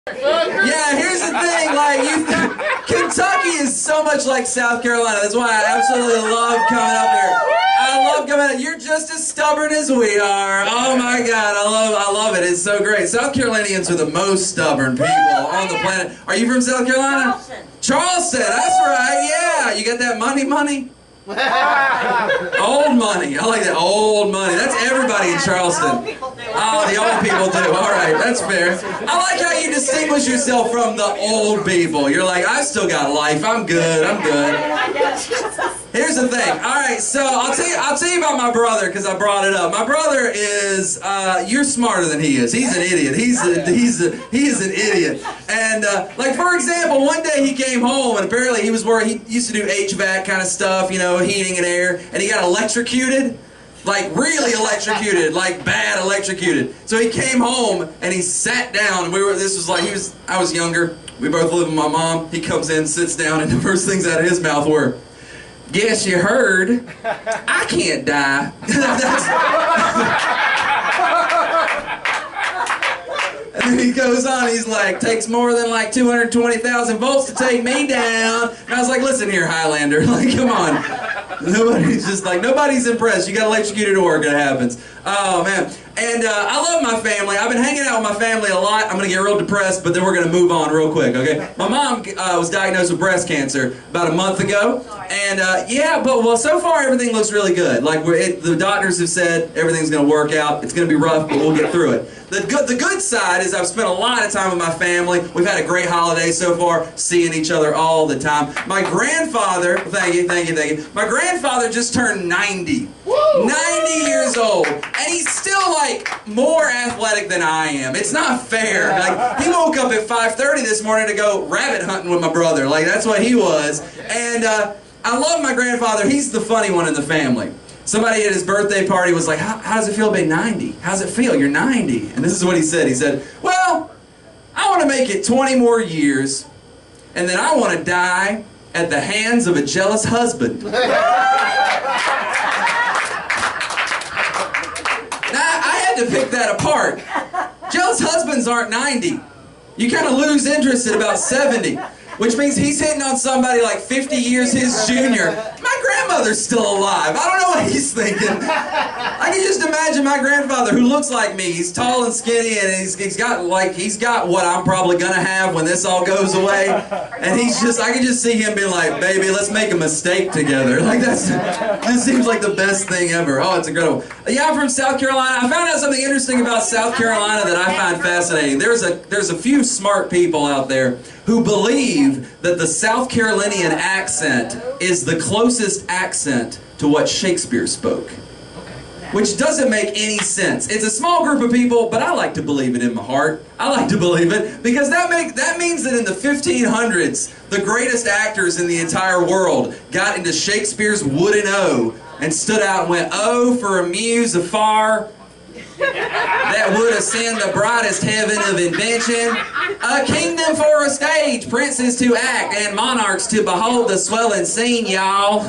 Yeah, here's the thing, like, Kentucky is so much like South Carolina. That's why I absolutely love coming up here. I love coming up. You're just as stubborn as we are. Oh my God, I love it. It's so great. South Carolinians are the most stubborn people on the planet. Are you from South Carolina? Charleston. Charleston, that's right, yeah. You got that money? Old money. I like that, old money. That's everybody in Charleston. Oh, the old people do. All right, that's fair. I like how you distinguish yourself from the old people. You're like, I've still got life. I'm good. I'm good. Here's the thing. All right, so I'll tell you about my brother because I brought it up. My brother is you're smarter than he is. He's an idiot. He is an idiot. And like for example, one day he came home and apparently he used to do HVAC kind of stuff, you know, heating and air, and he got electrocuted. Like really electrocuted, like bad electrocuted. So he came home and he sat down. I was younger. We both lived with my mom. He comes in, sits down, and the first things out of his mouth were, "Guess you heard, I can't die." And then he goes on, he's like, "Takes more than like 220,000 volts to take me down." And I was like, "Listen here, Highlander, like, come on." Nobody's impressed. You got electrocuted at work, it happens. Oh, man. And I love my family. I've been hanging out with my family a lot. I'm going to get real depressed, but then we're going to move on real quick, okay? My mom was diagnosed with breast cancer about a month ago. And yeah, but so far everything looks really good. Like the doctors have said everything's going to work out. It's going to be rough, but we'll get through it. The good side is I've spent a lot of time with my family. We've had a great holiday so far, seeing each other all the time. My grandfather, thank you. My grandfather just turned 90. Woo! 90 years old. And he's still like more athletic than I am. It's not fair. Like he woke up at 5:30 this morning to go rabbit hunting with my brother. Like that's what he was. And I love my grandfather. He's the funny one in the family. Somebody at his birthday party was like, how does it feel to be 90? How's it feel? You're 90. And this is what he said. He said, "Well, I want to make it 20 more years, and then I want to die at the hands of a jealous husband." Now, I had to pick that apart. Jealous husbands aren't 90. You kind of lose interest at about 70. Which means he's hitting on somebody like 50 years his junior. My grandmother's still alive. I don't know what he's thinking. I can just imagine my grandfather who looks like me. He's tall and skinny and he's got what I'm probably gonna have when this all goes away. And I can just see him being like, "Baby, let's make a mistake together." Like this seems like the best thing ever. Oh, it's incredible. Yeah, I'm from South Carolina. I found out something interesting about South Carolina that I find fascinating. There's a few smart people out there who believe that the South Carolinian accent is the closest accent to what Shakespeare spoke. Which doesn't make any sense. It's a small group of people, but I like to believe it in my heart. I like to believe it because that means that in the 1500s, the greatest actors in the entire world got into Shakespeare's wooden O and stood out and went, "Oh, for a muse afar, that would ascend the brightest heaven of invention, a kingdom for a stage, princes to act, and monarchs to behold the swelling scene, y'all."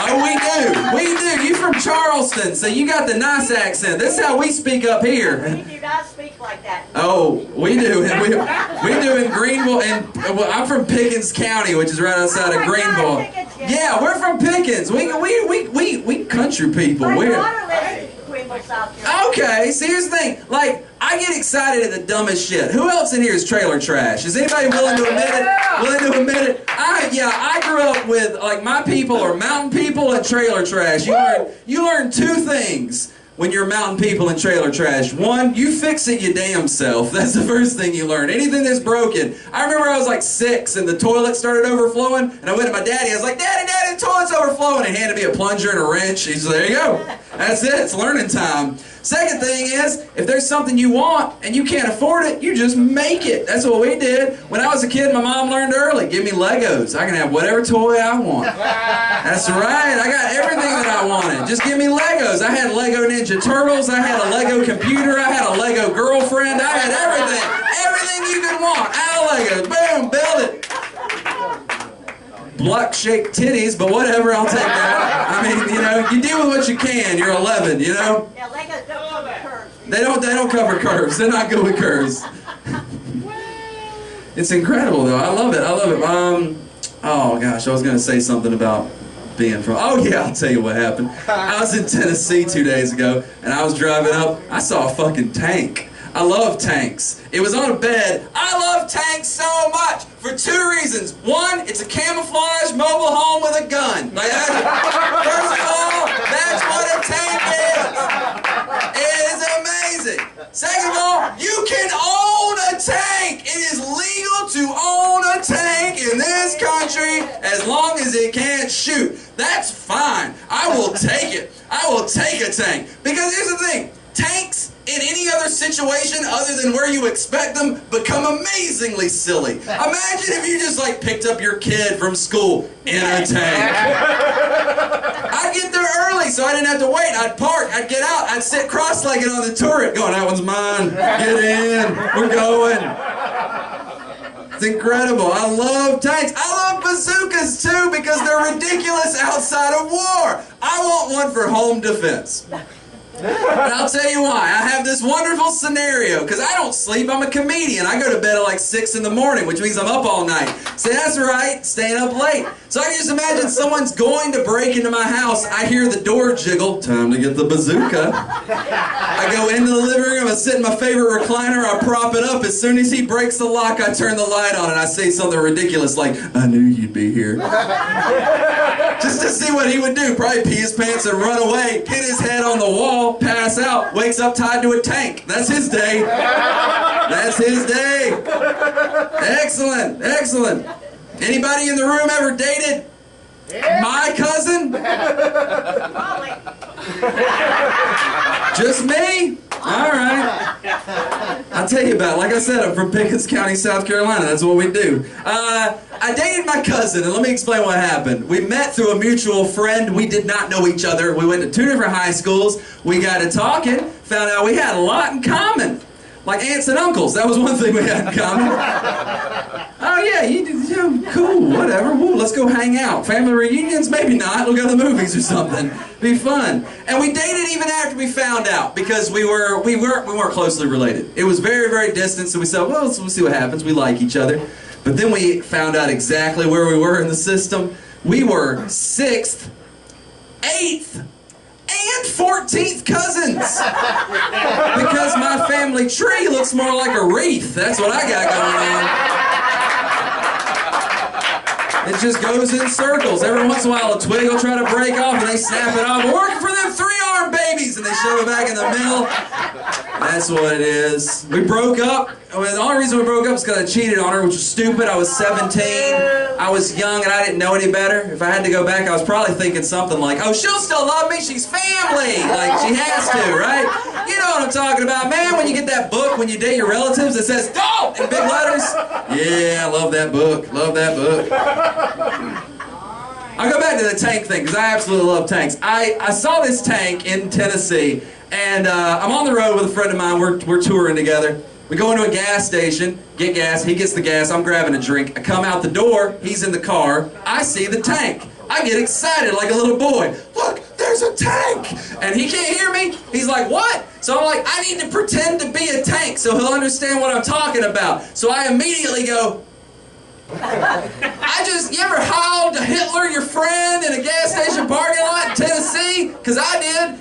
Oh, we do. You from Charleston, so you got the nice accent. This is how we speak up here. We do not speak like that. Oh, we do. We do in Greenville, and I'm from Pickens County, which is right outside of Greenville. Yeah, we're from Pickens. We country people. My daughter lives in Greenville, South Carolina. Okay, see, here's the thing. Like, I get excited at the dumbest shit. Who else in here is trailer trash? Is anybody willing to admit it? I grew up with, like, my people are mountain people and trailer trash. You learn two things when you're mountain people and trailer trash. One, you fix it your damn self. That's the first thing you learn. Anything that's broken. I remember I was like 6 and the toilet started overflowing, and I went to my daddy. I was like, "Daddy, the toilet's overflowing." He handed me a plunger and a wrench. He said, "There you go. That's it. It's learning time." Second thing is, if there's something you want and you can't afford it, you just make it. That's what we did. When I was a kid, my mom learned early. Give me Legos. I can have whatever toy I want. That's right. I got everything that I wanted. Just give me Legos. I had Lego Ninja Turtles. I had a Lego computer. I had a Lego girlfriend. I had everything. Everything you could want. Out of Legos. Boom. Build it. block-shaped titties, but whatever, I'll take that. I mean, you know, you deal with what you can. You're 11, you know? Yeah, they don't cover curves. They don't cover curves. They're not good with curves. It's incredible, though. I love it. I love it. Oh, gosh, I was going to say something about being from... Oh, yeah, I'll tell you what happened. I was in Tennessee 2 days ago, and I was driving up. I saw a fucking tank. I love tanks. It was on a bed. I love tanks so much for 2 reasons. One, it's a camouflage mobile home with a gun. Like, first of all, that's what a tank is. It is amazing. Second of all, you can own a tank. It is legal to own a tank in this country as long as it can't shoot. That's fine. I will take it. I will take a tank. Because here's the thing. Tanks, in any other situation other than where you expect them, become amazingly silly. Imagine if you just like picked up your kid from school in a tank. I'd get there early so I didn't have to wait. I'd park, I'd get out, I'd sit cross-legged on the turret going, that one's mine, get in, we're going. It's incredible. I love tanks. I love bazookas too because they're ridiculous outside of war. I want one for home defense. And I'll tell you why. I have this wonderful scenario, because I don't sleep. I'm a comedian. I go to bed at like 6 in the morning, which means I'm up all night. See, that's right, staying up late. So I can just imagine someone's going to break into my house. I hear the door jiggle. Time to get the bazooka. I go into the living room. I sit in my favorite recliner. I prop it up. As soon as he breaks the lock, I turn the light on and I say something ridiculous like, I knew you'd be here. Just to see what he would do. Probably pee his pants and run away, hit his head on the wall, pass out, wakes up tied to a tank. That's his day. That's his day. Excellent, excellent. Anybody in the room ever dated my cousin? Just me? All right. I'll tell you about it. Like I said, I'm from Pickens County, South Carolina. That's what we do. I dated my cousin, and let me explain what happened. We met through a mutual friend. We did not know each other. We went to 2 different high schools. We got to talking, found out we had a lot in common. Like aunts and uncles. That was one thing we had in common. Oh yeah, cool, whatever. Woo, let's go hang out. Family reunions? Maybe not. We'll go to the movies or something. Be fun. And we dated even after we found out because we weren't closely related. It was very, very distant. So we said, well, we'll see what happens. We like each other. But then we found out exactly where we were in the system. We were 6th, 8th, and 14th cousins. Because my family tree looks more like a wreath. That's what I got going on. It just goes in circles. Every once in a while a twig will try to break off and they snap it off. We're working for them 3-armed babies and they shove it back in the middle. That's what it is. We broke up. I mean, the only reason we broke up is because I cheated on her, which was stupid. I was 17. I was young and I didn't know any better. If I had to go back, I was probably thinking something like, oh, she'll still love me. She's family. Like, she has to, right? You know what I'm talking about, man. When you get that book, when you date your relatives, it says, don't, in big letters. Yeah, I love that book. Love that book. I'll go back to the tank thing, because I absolutely love tanks. I saw this tank in Tennessee, and I'm on the road with a friend of mine. We're touring together. We go into a gas station, get gas, he gets the gas, I'm grabbing a drink. I come out the door, he's in the car, I see the tank. I get excited like a little boy. Look, there's a tank! And he can't hear me. He's like, what? So I'm like, I need to pretend to be a tank so he'll understand what I'm talking about. So I immediately go, you ever hauled to Hitler, your friend, in a gas station parking lot in Tennessee? Because I did.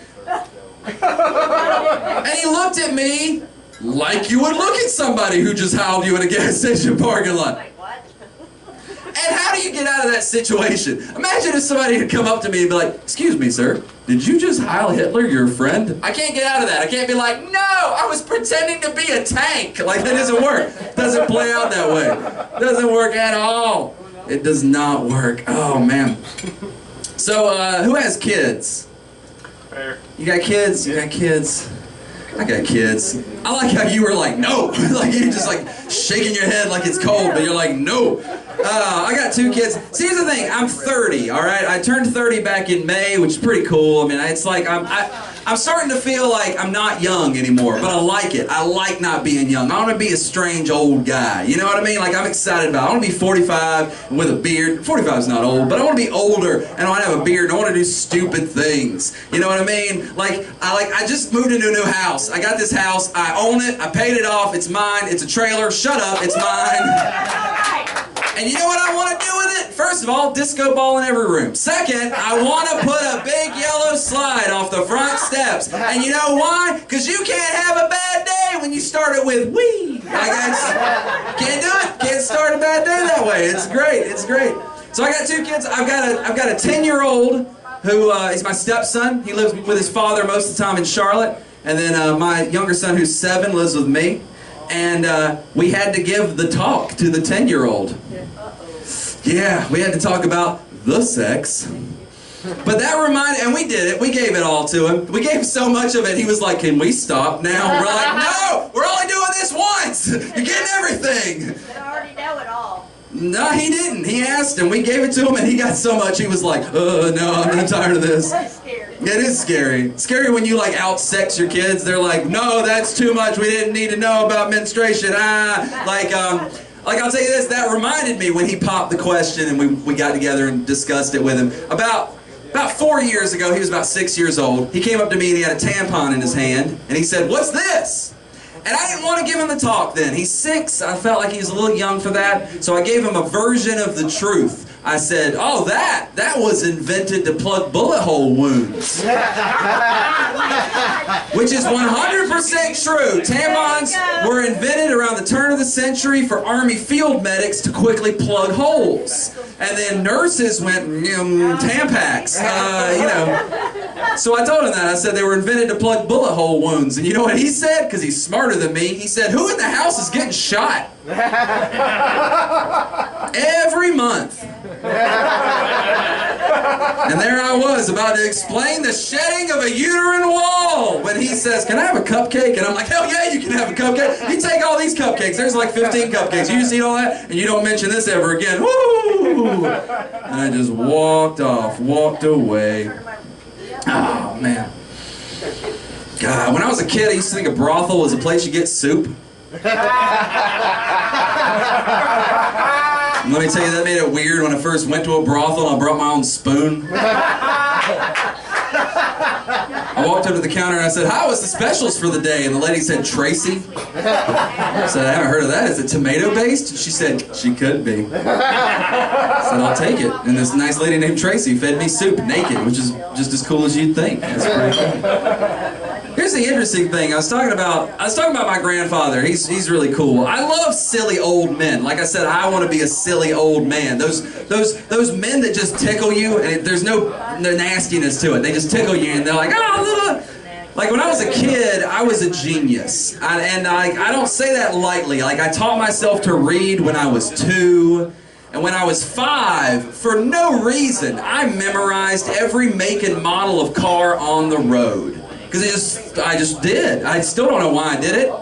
And he looked at me like you would look at somebody who just hauled you in a gas station parking lot. And how do you get out of that situation? Imagine if somebody had come up to me and be like, excuse me, sir, did you just hail Hitler, your friend? I can't get out of that. I can't be like, no, I was pretending to be a tank. Like, that doesn't work. It doesn't play out that way. It doesn't work at all. It does not work. Oh, man. So, who has kids? Fair. You got kids? You got kids? I got kids. I like how you were like, no. Like, you're just like shaking your head like it's cold, but you're like, no. I got 2 kids. See, here's the thing. I'm 30, all right? I turned 30 back in May, which is pretty cool. I mean, it's like, I I'm starting to feel like I'm not young anymore, but I like it. I like not being young. I want to be a strange old guy. You know what I mean? Like, I'm excited about it. I want to be 45 with a beard. 45 is not old, but I want to be older, and I want to have a beard, and I want to do stupid things. You know what I mean? I just moved into a new house. I got this house. I own it. I paid it off. It's mine. It's a trailer. Shut up. It's mine. And you know what I want to do with it? First of all, disco ball in every room. Second, I want to put a big yellow slide off the front steps. And you know why? Because you can't have a bad day when you start it with wee. Can't do it. Can't start a bad day that way. It's great. It's great. So I got two kids. I've got a 10-year-old who is my stepson. He lives with his father most of the time in Charlotte. And then my younger son, who's 7, lives with me. And we had to give the talk to the 10-year-old. Yeah, we had to talk about the sex. But that reminded, and we did it. We gave it all to him. We gave so much of it, he was like, can we stop now? We're like, no, we're only doing this once. You're getting everything. I already know it all. No, he didn't. He asked, and we gave it to him, and he got so much, he was like, no, I'm tired of this. That's scary. It is scary. It's scary when you like out-sex your kids. They're like, no, that's too much. We didn't need to know about menstruation. Like I'll tell you this, that reminded me when he popped the question and we got together and discussed it with him. About 4 years ago, he was about 6 years old. He came up to me and he had a tampon in his hand, and he said, what's this? And I didn't want to give him the talk then. He's 6. I felt like he was a little young for that. So I gave him a version of the truth. I said, oh, that was invented to plug bullet hole wounds. Which is 100% true. Tampons were invented around the turn of the century for Army field medics to quickly plug holes. And then nurses went, Tampax, you know. So I told him that. I said they were invented to plug bullet hole wounds. And you know what he said? Because he's smarter than me. He said, who in the house is getting shot? Every month. And there I was about to explain the shedding of a uterine wall when he says, can I have a cupcake? And I'm like, hell yeah, you can have a cupcake. You take all these cupcakes. There's like 15 cupcakes. You just eat all that and you don't mention this ever again. Woo! And I just walked away. Oh, man. God, when I was a kid, I used to think a brothel was a place you get soup. Let me tell you, that made it weird when I first went to a brothel and I brought my own spoon. I walked up to the counter and I said, how was the specials for the day? And the lady said, Tracy. I said, I haven't heard of that. Is it tomato-based? She said, she could be. I said, I'll take it. And this nice lady named Tracy fed me soup naked, which is just as cool as you'd think. That's pretty cool. Here's the interesting thing. I was talking about my grandfather. He's really cool. I love silly old men. Like I said, I want to be a silly old man. Those men that just tickle you and there's no nastiness to it. They just tickle you and they're like, oh, like when I was a kid, I was a genius. I don't say that lightly. Like I taught myself to read when I was 2. And when I was 5, for no reason, I memorized every make and model of car on the road. Because I just did. I still don't know why I did it.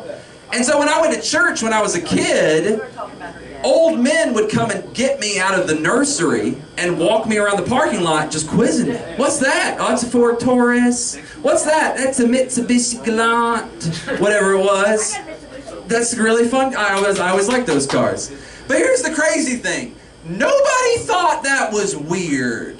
And so when I went to church when I was a kid, old men would come and get me out of the nursery and walk me around the parking lot just quizzing me. What's that? Oh, it's a Ford Taurus. What's that? That's a Mitsubishi Galant. Whatever it was. That's really fun. I always liked those cars. But here's the crazy thing. Nobody thought that was weird.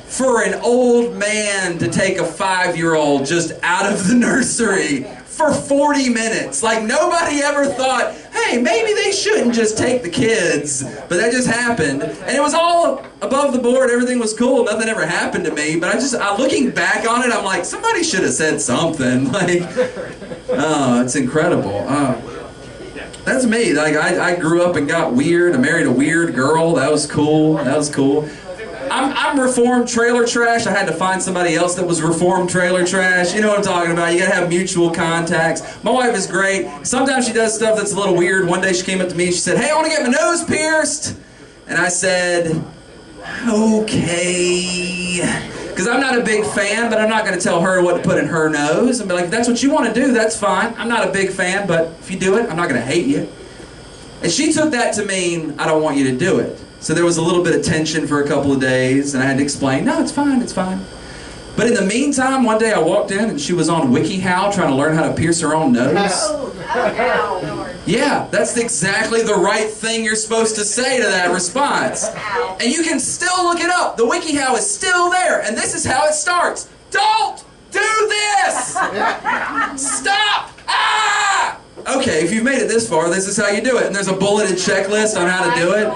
For an old man to take a 5-year-old just out of the nursery for 40 minutes. Like nobody ever thought, hey, maybe they shouldn't just take the kids. But that just happened. And it was all above the board. Everything was cool. Nothing ever happened to me. But looking back on it, I'm like, somebody should have said something. Like, oh, it's incredible. That's me. Like I grew up and got weird. I married a weird girl. That was cool. That was cool. I'm reformed trailer trash. I had to find somebody else that was reformed trailer trash. You know what I'm talking about. You gotta have mutual contacts. My wife is great. Sometimes she does stuff that's a little weird. One day she came up to me and she said, hey, I want to get my nose pierced. And I said, okay. Because I'm not a big fan, but I'm not going to tell her what to put in her nose. And be like, if that's what you want to do, that's fine. I'm not a big fan, but if you do it, I'm not going to hate you. And she took that to mean, I don't want you to do it. So there was a little bit of tension for a couple of days, and I had to explain, no, it's fine, it's fine. But in the meantime, one day I walked in and she was on WikiHow trying to learn how to pierce her own nose. Yeah, that's exactly the right thing you're supposed to say to that response. And you can still look it up. The WikiHow is still there, and this is how it starts. Don't do this! Stop! Ah! Okay, if you've made it this far, this is how you do it. And there's a bulleted checklist on how to do it.